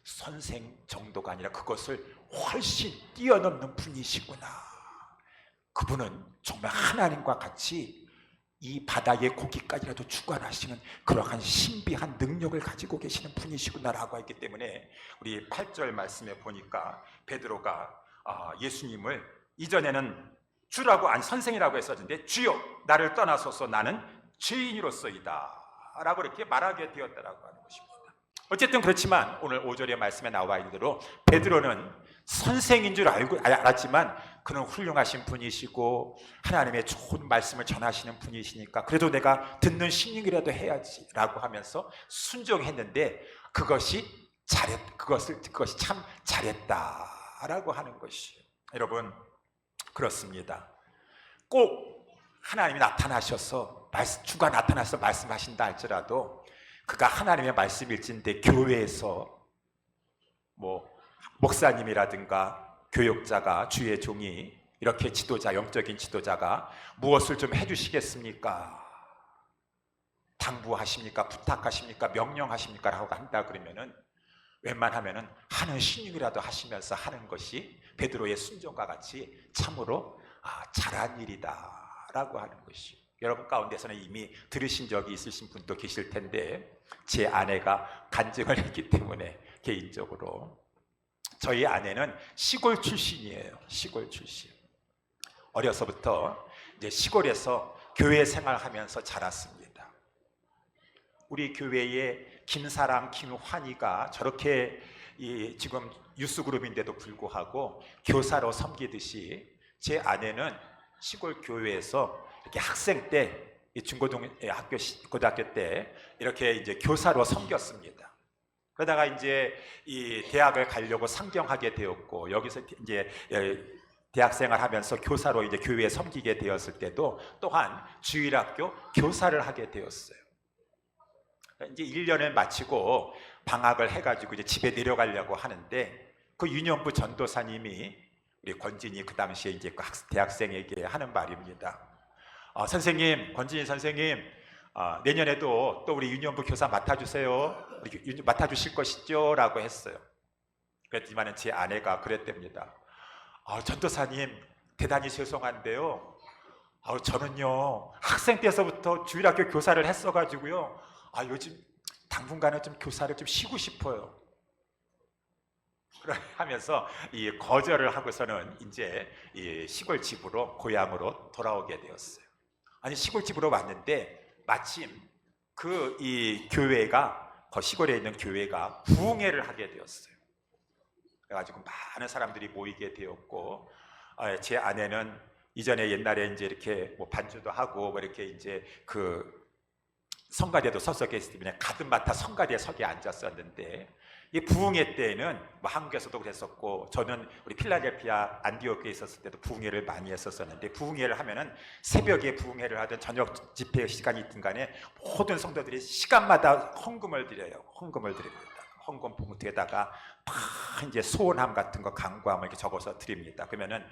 선생 정도가 아니라 그것을 훨씬 뛰어넘는 분이시구나, 그분은 정말 하나님과 같이 이 바다의 고기까지라도 주관하시는 그러한 신비한 능력을 가지고 계시는 분이시구나라고 했기 때문에, 우리 8절 말씀에 보니까 베드로가 예수님을 이전에는 주라고 선생이라고 했었는데, 주여 나를 떠나소서 나는 죄인으로서이다 라고 이렇게 말하게 되었다라고 하는 것입니다. 어쨌든 그렇지만 오늘 5절의 말씀에 나와 있는 대로 베드로는 선생인 줄 알았지만 그는 훌륭하신 분이시고 하나님의 좋은 말씀을 전하시는 분이시니까 그래도 내가 듣는 신용이라도 해야지 라고 하면서 순종했는데, 그것이 참 잘했다라고 하는 것이에요. 여러분, 그렇습니다. 꼭 하나님이 나타나셔서 주가 나타나서 말씀하신다 할지라도 그가 하나님의 말씀일진데 교회에서 목사님이라든가 교역자가, 주의 종이, 이렇게 영적인 지도자가 무엇을 좀 해주시겠습니까? 당부하십니까? 부탁하십니까? 명령하십니까? 라고 한다 그러면은 웬만하면은 하는 신용이라도 하시면서 하는 것이 베드로의 순종과 같이 참으로 잘한 일이다 라고 하는 것이. 여러분 가운데서는 이미 들으신 적이 있으신 분도 계실 텐데, 제 아내가 간증을 했기 때문에 개인적으로, 저희 아내는 시골 출신이에요. 시골 출신. 어려서부터 이제 시골에서 교회 생활하면서 자랐습니다. 우리 교회의 김사랑, 김환희가 저렇게 지금 유스그룹인데도 불구하고 교사로 섬기듯이 제 아내는 시골 교회에서 이렇게 학생 때 고등학교 때 이렇게 이제 교사로 섬겼습니다. 그러다가 이제 이 대학을 가려고 상경하게 되었고, 여기서 이제 대학생활 하면서 교사로 이제 교회에 섬기게 되었을 때도 또한 주일학교 교사를 하게 되었어요. 이제 1년을 마치고 방학을 해가지고 이제 집에 내려가려고 하는데, 그 유년부 전도사님이 우리 권진이 그 당시에 이제 그 대학생에게 하는 말입니다. 선생님, 권진이 선생님, 내년에도 또 우리 유년부 교사 맡아주세요. 맡아주실 것이죠? 라고 했어요. 그랬지만 제 아내가 그랬답니다. 전도사님, 대단히 죄송한데요, 저는요 학생 때서부터 주일학교 교사를 했어가지고요, 요즘 당분간은 좀 교사를 좀 쉬고 싶어요. 하면서 이 거절을 하고서는 이제 이 시골 집으로, 고향으로 돌아오게 되었어요. 아니, 시골 집으로 왔는데 마침 그 이 교회가, 그 시골에 있는 교회가 부흥회를 하게 되었어요. 그래가지고 많은 사람들이 모이게 되었고, 제 아내는 이전에 옛날에 이제 이렇게 뭐 반주도 하고 뭐 이렇게 이제 그 성가대도 섰었기 때문에 가든마다 성가대에 서게 앉았었는데, 이 부흥회 때에는 뭐 한국에서도 그랬었고, 저는 우리 필라델피아 안디오크에 있었을 때도 부흥회를 많이 했었었는데, 부흥회를 하면은 새벽에 부흥회를 하든 저녁 집회 시간이 있든 간에 모든 성도들이 시간마다 헌금을 드려요. 헌금을 드립니다. 헌금 봉투에다가 막 이제 소원함 같은 거, 간구함을 이렇게 적어서 드립니다. 그러면은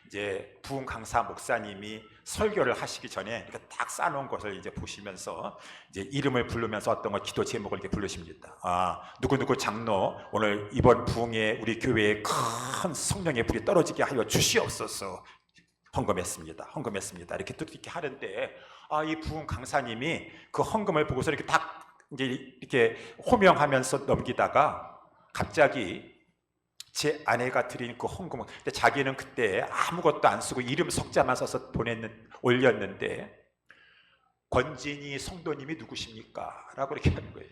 이제 부흥 강사 목사님이 설교를 하시기 전에 이렇게 딱 쌓아놓은 것을 이제 보시면서 이제 이름을 부르면서 어떤 거 기도 제목을 이렇게 부르십니다. 누구누구 장로, 오늘 이번 부흥에 우리 교회에 큰 성령의 불이 떨어지게 하여 주시옵소서. 헌금했습니다. 이렇게 또 이렇게 하는데, 이 부흥 강사님이 그 헌금을 보고서 이렇게 딱 이제 이렇게 호명하면서 넘기다가 갑자기 제 아내가 드린 그 헌금을, 근데 자기는 그때 아무것도 안 쓰고 이름 석자만 써서 올렸는데, 권진이 성도님이 누구십니까? 라고 이렇게 하는 거예요.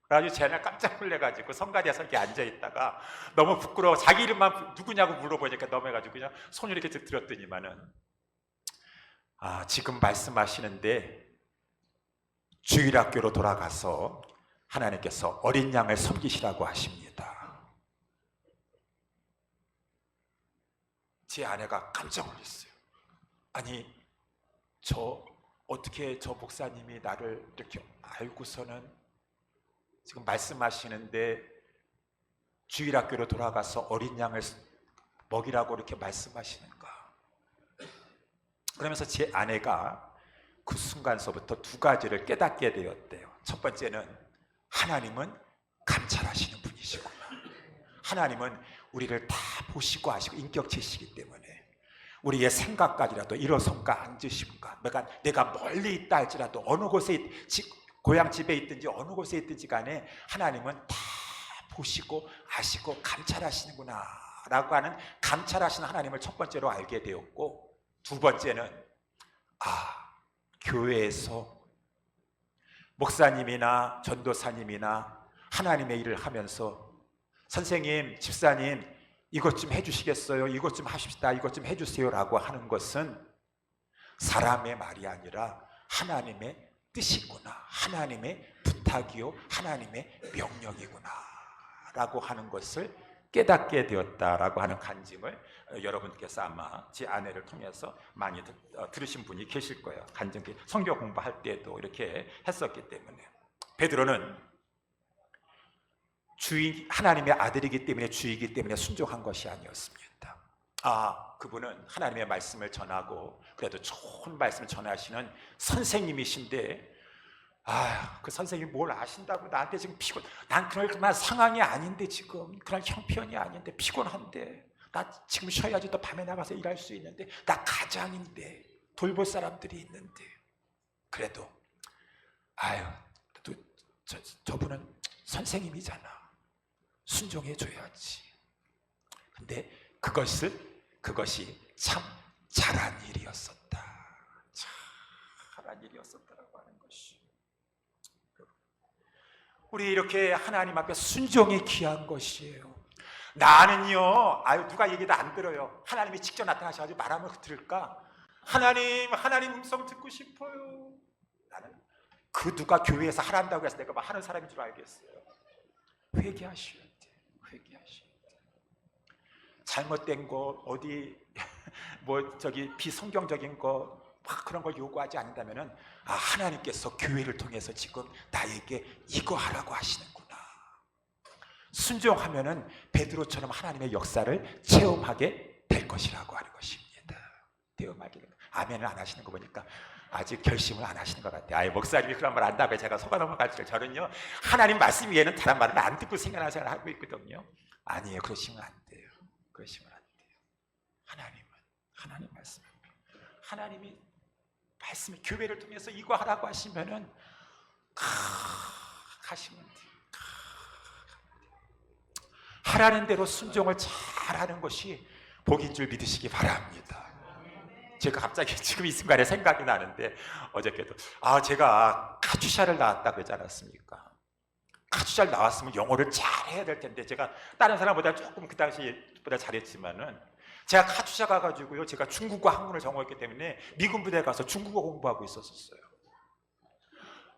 그래가지고 제 아내가 깜짝 놀래가지고 성가대에서 이렇게 앉아있다가 너무 부끄러워 자기 이름만 누구냐고 물어보니까 넘어가지고 그냥 손을 이렇게 들었더니만은, 지금 말씀하시는데 주일학교로 돌아가서 하나님께서 어린 양을 섬기시라고 하십니다. 제 아내가 깜짝 놀랐어요. 아니, 어떻게 저 목사님이 나를 이렇게 알고서는 지금 말씀하시는데 주일학교로 돌아가서 어린 양을 먹이라고 이렇게 말씀하시는가? 그러면서 제 아내가 그 순간서부터 두 가지를 깨닫게 되었대요. 첫 번째는, 하나님은 감찰하시는 분이시구나. 하나님은 우리를 다 보시고 아시고 인격체시기 때문에 우리의 생각까지라도 일어선가 앉으신가, 내가 멀리 있다 할지라도 어느 곳에 고향 집에 있든지 어느 곳에 있든지 간에 하나님은 다 보시고 아시고 감찰하시는구나 라고 하는, 감찰하시는 하나님을 첫 번째로 알게 되었고, 두 번째는 교회에서 목사님이나 전도사님이나 하나님의 일을 하면서 선생님, 집사님 이것 좀 해주시겠어요? 이것 좀 하십시다. 이것 좀 해주세요 라고 하는 것은 사람의 말이 아니라 하나님의 뜻이구나, 하나님의 부탁이요, 하나님의 명령이구나 라고 하는 것을 깨닫게 되었다라고 하는 간증을 여러분께서 아마 제 아내를 통해서 많이 들으신 분이 계실 거예요. 간증, 성경 공부할 때도 이렇게 했었기 때문에. 베드로는 하나님의 아들이기 때문에, 주이기 때문에 순종한 것이 아니었습니다. 그분은 하나님의 말씀을 전하고 그래도 좋은 말씀을 전하시는 선생님이신데, 그 선생님이 뭘 아신다고 나한테 지금 난 그날 상황이 아닌데, 지금 그날 형편이 아닌데 피곤한데, 나 지금 쉬어야지 또 밤에 나가서 일할 수 있는데, 나 가장인데 돌볼 사람들이 있는데, 그래도 저분은 선생님이잖아, 순종해 줘야지. 근데 그것이 참 잘한 일이었었다. 잘한 일이었었다라고 하는 것이. 우리 이렇게 하나님 앞에 순종이 귀한 것이에요. 나는요, 누가 얘기도 안 들어요. 하나님이 직접 나타나셔가지고 말하면 들을까? 하나님 음성 듣고 싶어요. 나는 그 누가 교회에서 하란다고 해서 내가 막 하는 사람인 줄 알겠어요. 회개하셔야 돼. 회개하셔야 돼. 잘못된 거 어디 비성경적인 거 막 그런 걸 요구하지 않는다면은 하나님께서 교회를 통해서 지금 나에게 이거 하라고 하시는구나. 순종하면은 베드로처럼 하나님의 역사를 체험하게 될 것이라고 하는 것입니다. 체험하기를. 아멘을 안 하시는 거 보니까 아직 결심을 안 하시는 것 같아요. 목사님이 그런 말 안다고 제가 속아 넘어갈지를. 저는요, 하나님 말씀 위에는 다른 말을 안 듣고 생각하는 생각을 하고 있거든요. 아니에요. 그러시면 안 돼요. 그러시면 안 돼요. 하나님 말씀, 하나님이 말씀을 교회를 통해서 이거 하라고 하시면은 가시면 돼요. 하라는 대로 순종을 잘하는 것이 복인 줄 믿으시기 바랍니다. 제가 갑자기 지금 이 순간에 생각이 나는데, 어저께도 제가 카투샤를 나왔다고 하지 않았습니까? 카투샤를 나왔으면 영어를 잘해야 될 텐데, 제가 다른 사람보다 조금 그 당시보다 잘했지만은, 제가 카투샤 가가지고요, 제가 중국어 학문을 전공했기 때문에 미군 부대에 가서 중국어 공부하고 있었어요.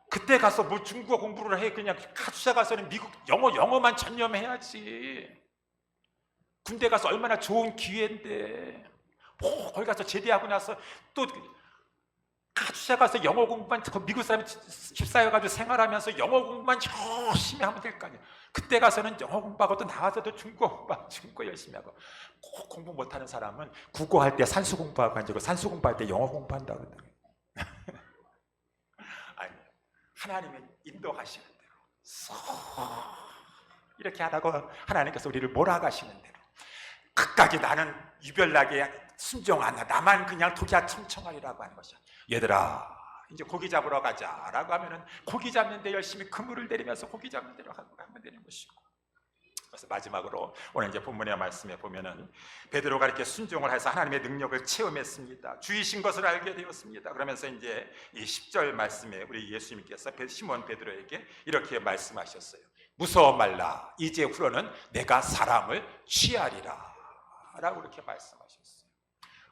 그때 가서 뭐 중국어 공부를 해? 그냥 카투샤 가서는 미국 영어만 전념해야지. 군대 가서 얼마나 좋은 기회인데, 거기 가서 제대하고 나서 또 카투샤 가서 영어 공부만, 미국 사람이 집사여가지고 생활하면서 영어 공부만 열심히 하면 될 거 아니에요. 그때 가서는 영어 공부하고 또 나와서도 중국어 열심히 하고. 꼭 공부 못하는 사람은 국어할 때 산수 공부하고 앉고 산수 공부할 때 영어 공부한다고 그러더라고요. 아니, 하나님은 인도하시는 대로 이렇게 하라고 하나님께서 우리를 몰아가시는 대로 끝까지 나는 유별나게 순종 안 하, 나만 그냥 독야 청청하리라고 하는 것이야. 얘들아, 이제 고기 잡으러 가자라고 하면은 고기 잡는데 열심히 그물을 내리면서 고기 잡는 대로 하면 되는 것이고. 그래서 마지막으로 오늘 이제 본문의 말씀에 보면은 베드로가 이렇게 순종을 해서 하나님의 능력을 체험했습니다. 주이신 것을 알게 되었습니다. 그러면서 이제 이 10절 말씀에 우리 예수님께서 시몬 베드로에게 이렇게 말씀하셨어요. 무서워 말라. 이제 후로는 내가 사람을 취하리라 라고 이렇게 말씀하셨어요.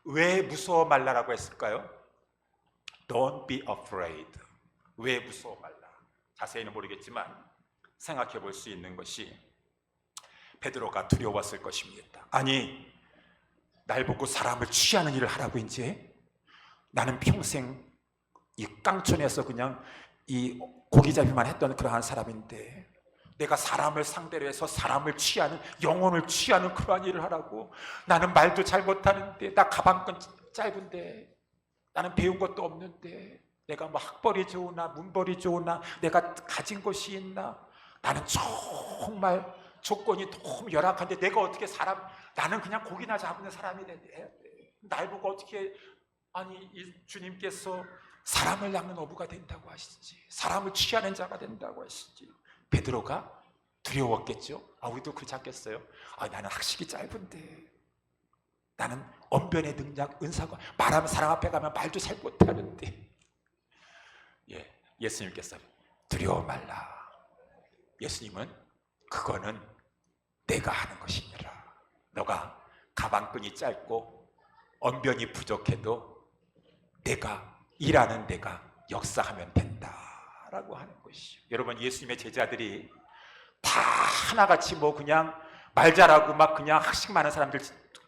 왜 무서워 말라라고 했을까요? Don't be afraid. 왜 무서워 말라? 자세히는 모르겠지만 생각해 볼 수 있는 것이 베드로가 두려웠을 것입니다. 아니, 날 보고 사람을 취하는 일을 하라고 이제? 나는 평생 이 깡촌에서 그냥 이 고기잡이만 했던 그러한 사람인데 내가 사람을 상대로 해서 사람을 취하는, 영혼을 취하는 그러한 일을 하라고? 나는 말도 잘 못하는데, 나 가방끈 짧은데, 나는 배운 것도 없는데, 내가 뭐 학벌이 좋으나 문벌이 좋으나 내가 가진 것이 있나? 나는 정말 조건이 너무 열악한데 내가 어떻게 나는 그냥 고기나 잡는 사람이 해야 돼. 날 보고 어떻게, 아니 이 주님께서 사람을 낚는 어부가 된다고 하시지, 사람을 취하는 자가 된다고 하시지. 베드로가 두려웠겠죠. 우리도 그렇지 않겠어요? 나는 학식이 짧은데, 나는 언변의 능력, 은사가, 말하면 사람 앞에 가면 말도 잘 못하는데. 예수님께서 두려워 말라. 예수님은 그거는 내가 하는 것이니라. 너가 가방끈이 짧고 언변이 부족해도 내가 일하는 내가 역사하면 된다라고 하는 것이죠. 여러분, 예수님의 제자들이 다 하나같이 뭐 그냥 말 잘하고 막 그냥 학식 많은 사람들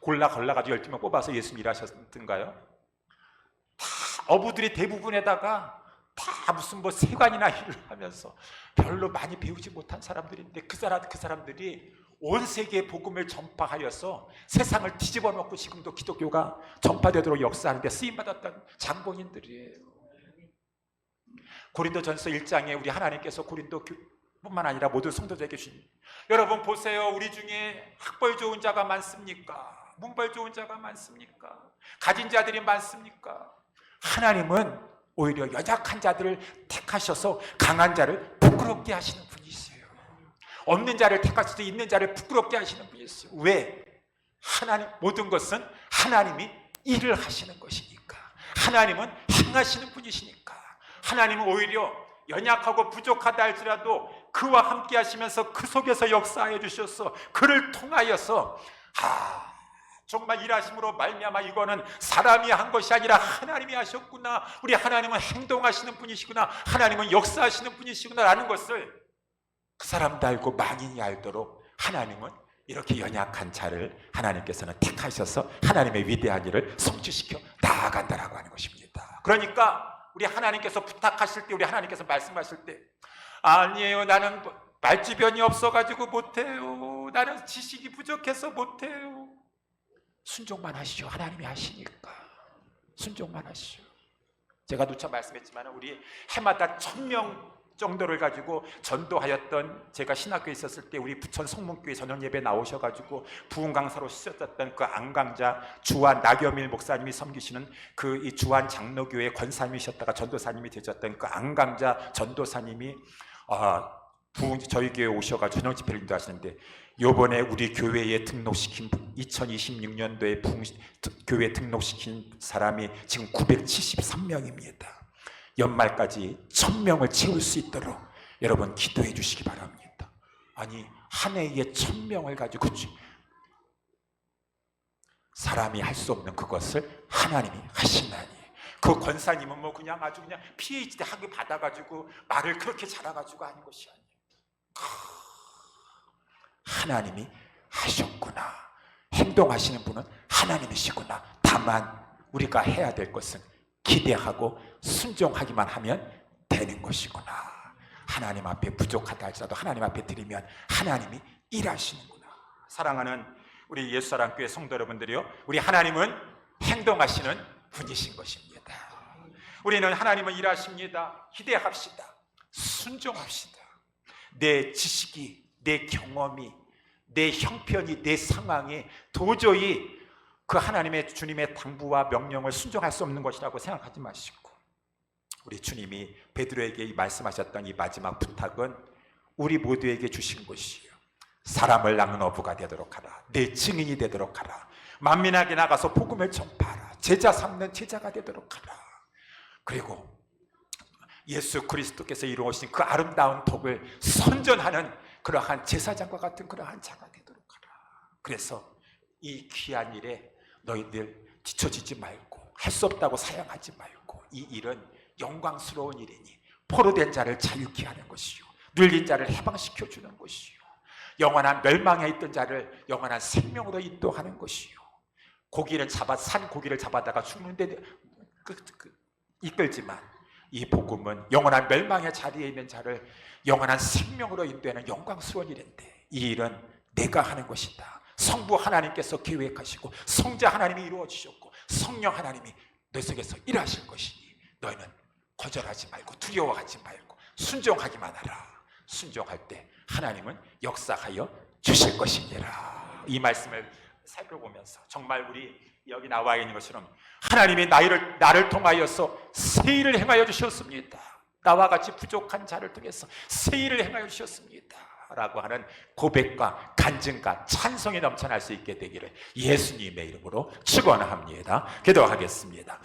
골라가지고 12명 뽑아서 예수님 일하셨던가요? 다 어부들이 대부분에다가 다 무슨 뭐 세관이나 일을 하면서 별로 많이 배우지 못한 사람들인데 그 사람들이 온 세계에 복음을 전파하여서 세상을 뒤집어 놓고 지금도 기독교가 전파되도록 역사하는 데 쓰임받았던 장본인들이에요. 고린도전서 1장에 우리 하나님께서 고린도 뿐만 아니라 모든 성도들에게 주신, 여러분 보세요. 우리 중에 학벌 좋은 자가 많습니까? 문벌 좋은 자가 많습니까? 가진 자들이 많습니까? 하나님은 오히려 연약한 자들을 택하셔서 강한 자를 부끄럽게 하시는 분이세요. 없는 자를 택하셔서 있는 자를 부끄럽게 하시는 분이세요. 왜? 하나님, 모든 것은 하나님이 일을 하시는 것이니까, 하나님은 행하시는 분이시니까. 하나님은 오히려 연약하고 부족하다 할지라도 그와 함께 하시면서 그 속에서 역사해 주셔서 그를 통하여서 정말 일하심으로 말미암아 이거는 사람이 한 것이 아니라 하나님이 하셨구나, 우리 하나님은 행동하시는 분이시구나, 하나님은 역사하시는 분이시구나 라는 것을 그 사람도 알고 만인이 알도록 하나님은 이렇게 연약한 자를 하나님께서는 택하셔서 하나님의 위대한 일을 성취시켜 나아간다라고 하는 것입니다. 그러니까 우리 하나님께서 부탁하실 때, 우리 하나님께서 말씀하실 때, 아니에요, 나는 말주변이 없어가지고 못해요, 나는 지식이 부족해서 못해요, 순종만 하시오. 하나님이 하시니까 순종만 하시오. 제가 누차 말씀했지만 우리 해마다 1000명 정도를 가지고 전도하였던, 제가 신학교에 있었을 때 우리 부천 성문교회 저녁 예배 나오셔가지고 부흥 강사로 쓰셨던 그 안강자 주한 나겸일 목사님이 섬기시는 그 이 주한 장로교회 권사님이셨다가 전도사님이 되셨던 그 안강자 전도사님이 부흥 저희 교회에 오셔가지고 저녁 집회를 인도하시는데, 요번에 우리 교회에 등록시킨 2026년도에 부흥 교회에 등록시킨 사람이 지금 973명입니다. 연말까지 1000명을 채울 수 있도록 여러분 기도해 주시기 바랍니다. 아니, 한 해에 1000명을 가지고 사람이 할 수 없는 그것을 하나님이 하신다니. 그 권사님은 뭐 그냥 아주 그냥 PhD 학위 받아가지고 말을 그렇게 잘해가지고 하는 것이 아니에요. 하나님이 하셨구나, 행동하시는 분은 하나님이시구나. 다만 우리가 해야 될 것은 기대하고 순종하기만 하면 되는 것이구나. 하나님 앞에 부족하다 할지라도 하나님 앞에 드리면 하나님이 일하시는구나. 사랑하는 우리 예수사랑교회 성도 여러분들이요, 우리 하나님은 행동하시는 분이신 것입니다. 우리는 하나님은 일하십니다. 기대합시다. 순종합시다. 내 지식이, 내 경험이, 내 형편이, 내 상황이 도저히 그 하나님의 주님의 당부와 명령을 순종할 수 없는 것이라고 생각하지 마시고, 우리 주님이 베드로에게 말씀하셨던 이 마지막 부탁은 우리 모두에게 주신 것이에요. 사람을 낳는 어부가 되도록 하라. 내 증인이 되도록 하라. 만민에게 나가서 복음을 전파하라. 제자 삼는 제자가 되도록 하라. 그리고 예수 그리스도께서 이루어오신 그 아름다운 덕을 선전하는 그러한 제사장과 같은 그러한 자가 되도록 하라. 그래서 이 귀한 일에 너희들 뒤처지지 말고, 할 수 없다고 사양하지 말고, 이 일은 영광스러운 일이니 포로된 자를 자유케 하는 것이요, 눌린 자를 해방시켜 주는 것이요, 영원한 멸망에 있던 자를 영원한 생명으로 인도하는 것이요, 산 고기를 잡아다가 죽는데 이끌지만 이 복음은 영원한 멸망의 자리에 있는 자를 영원한 생명으로 인도하는 영광스러운 일인데, 이 일은 내가 하는 것이다. 성부 하나님께서 계획하시고 성자 하나님이 이루어 주셨고 성령 하나님이 너 속에서 일하실 것이니 너희는 거절하지 말고 두려워하지 말고 순종하기만 하라. 순종할 때 하나님은 역사하여 주실 것입니다. 이 말씀을 살펴보면서 정말 우리 여기 나와 있는 것처럼 하나님이 나를 통하여서 새 일을 행하여 주셨습니다. 나와 같이 부족한 자를 통해서 새 일을 행하여 주셨습니다 라고 하는 고백과 간증과 찬송이 넘쳐날 수 있게 되기를 예수님의 이름으로 축원합니다. 기도하겠습니다.